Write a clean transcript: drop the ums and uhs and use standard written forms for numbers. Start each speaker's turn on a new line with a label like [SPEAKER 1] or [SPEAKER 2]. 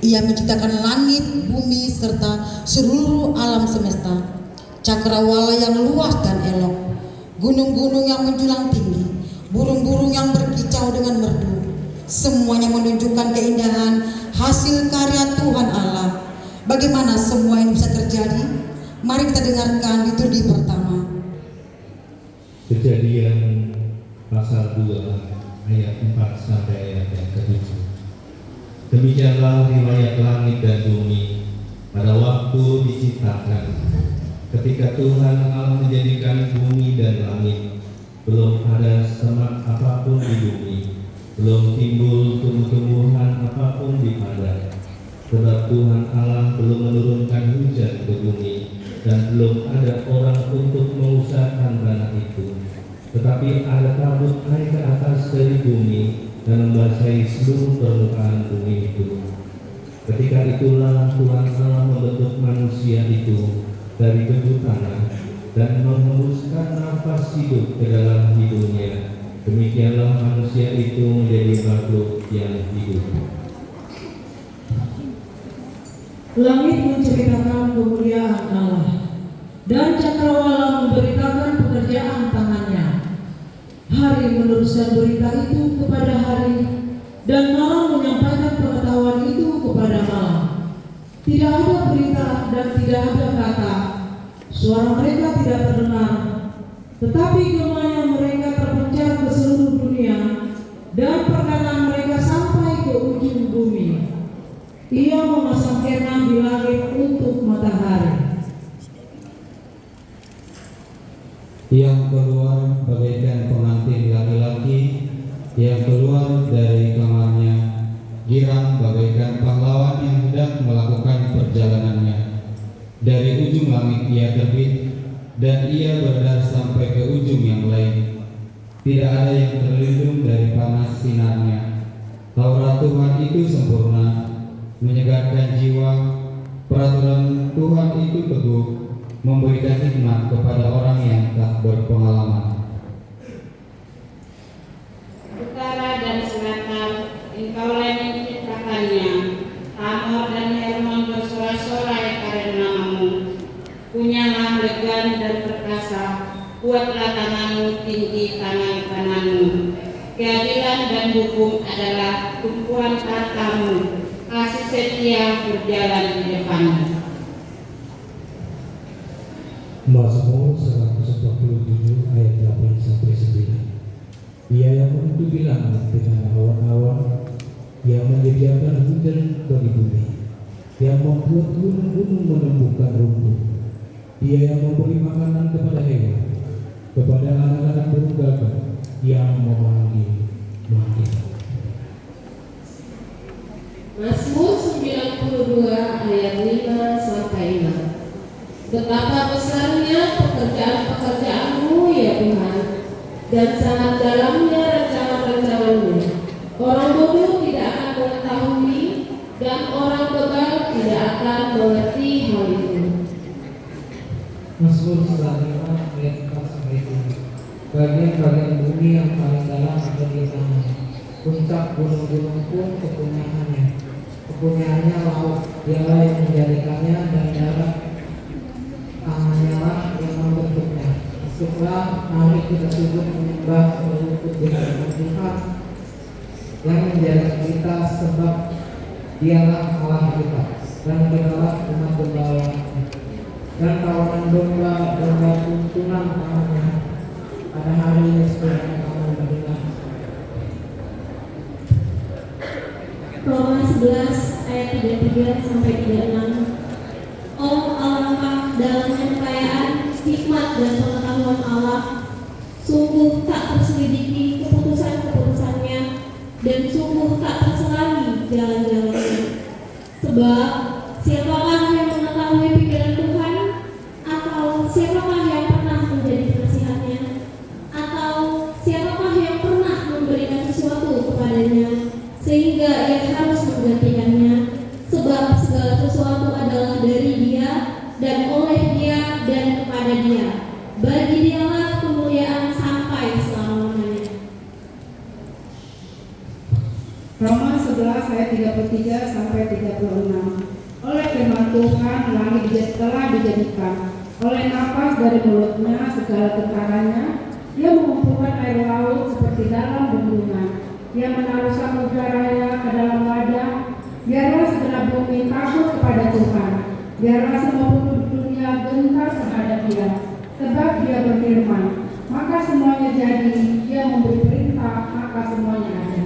[SPEAKER 1] Ia menciptakan langit, bumi, serta seluruh alam semesta. Cakrawala yang luas dan elok, gunung-gunung yang menjulang tinggi, burung-burung yang berkicau dengan merdu. Semuanya menunjukkan keindahan hasil karya Tuhan Allah. Bagaimana semua ini bisa terjadi? Mari kita dengarkan liturgi pertama.
[SPEAKER 2] Kejadian pasal 2 ayat 4 sampai ayat yang ke-7. Demikianlah riwayat langit dan bumi pada waktu diciptakan. Ketika Tuhan Allah menjadikan bumi dan langit, belum ada semak apapun di bumi, belum timbul tumbuh-tumbuhan apapun di padang. Sebab Tuhan Allah belum menurunkan hujan ke bumi, dan belum ada orang untuk mengusahakan tanah itu. Tetapi ada kabut naik ke atas dari bumi dan membasahi seluruh permukaan bumi itu. Ketika itulah Tuhan Allah membentuk manusia itu dari debu tanah dan menghembuskan nafas hidup ke dalam hidungnya. Demikianlah manusia itu menjadi makhluk yang hidup.
[SPEAKER 3] Langit menceritakan kemuliaan Allah, dan cakrawala memberitakan pekerjaan tangannya. Hari meneruskan berita itu kepada hari, dan malam menyampaikan pengetahuan itu kepada malam. Tidak ada berita dan tidak ada kata. Suara mereka tidak terdengar, tetapi gemanya mereka terpencar ke seluruh dunia, dan perkataan mereka sampai ke ujung bumi. Ia memasang kemah di langit untuk matahari.
[SPEAKER 4] Yang keluar bagaikan pengantin laki-laki yang keluar dari kamarnya, girang bagaikan pahlawan yang hendak melakukan perjalanannya. Dari ujung langit ia terbit, dan ia beredar sampai ke ujung yang lain. Tidak ada yang terlindung dari panas sinarnya. Taurat Tuhan itu sempurna, menyegarkan jiwa. Peraturan Tuhan itu teguh, memberikan hikmat kepada orang yang tak berpengalaman.
[SPEAKER 5] Utara dan selatan, Engkaulah yang menciptakannya. Hamor dan Hermon bersorak-sorai karena namamu. Punyalah legan dan perkasa, kuatlah tanganmu, tinggi tangan kananmu. Keadilan dan hukum adalah tumpuan tahtamu, kasih setia berjalan di depanmu.
[SPEAKER 6] Mazmur 147 ayat 8 sampai 9. Dia yang menutupi langit dengan awan-awan, yang menyediakan hujan bagi bumi, yang membuat gunung-gunung menumbuhkan rumput. Dia yang memberi makanan kepada hewan, kepada anak-anak burung gagak, yang memanggil.
[SPEAKER 7] Mazmur 92 ayat 5 sampai 6. Betapa besarnya pekerjaan-pekerjaan-Mu ya Tuhan, dan sangat dalamnya rencana-rencana-Mu. Orang bodoh tidak akan mengetahui, dan orang kebal tidak akan mengerti hal itu.
[SPEAKER 8] Mazmur 95 ayat 4 sampai 7. Bagian-bagian bumi yang paling dalam ada di tanah. Puncak gunung-gunung pun kepunyaannya. Kepunyaannya laut, dialah yang menjadikannya, dan darat tangannya lah yang membentuknya. Masuklah, mari kita sujud menyembah berlutut di hadapan Tuhan yang menjadikan kita, sebab Dialah Allah kita, dan kitalah umat domba, dan kawanan domba pun tunang tangannya. Pada hari ini sebenarnya kamu mendengar.
[SPEAKER 3] Roma 11 ayat 33 sampai 36. Oh, alangkah dalamnya kekayaan, hikmat dan pengetahuan Allah. Sungguh tak terselidiki keputusan-keputusannya, dan sungguh tak terselami jalan-jalannya. Sebab siapakah yang mengetahui pikiran Tuhan? Atau siapakah yang pernah menjadi kasihannya? Atau siapakah yang pernah memberikan sesuatu kepadanya sehingga ia harus menggantikannya? Sebab segala sesuatu adalah dari Dia, dan oleh Dia, dan kepada Dia. Bagi Dialah kemuliaan sampai selama-lamanya.
[SPEAKER 9] Roma 11 ayat 33
[SPEAKER 5] sampai 36. Oleh firman Tuhan langit telah dijadikan, oleh nafas dari mulutnya segala tentaranya. Ia mengumpulkan air laut seperti dalam bendungan. Ia menaruh samudra raya ke dalam wadah. Biarlah segenap bumi takut kepada Tuhan. Biarlah semua penduduk dunia gentar terhadap Dia. Sebab Dia berfirman, maka semuanya jadi. Dia memberi perintah, maka semuanya ada.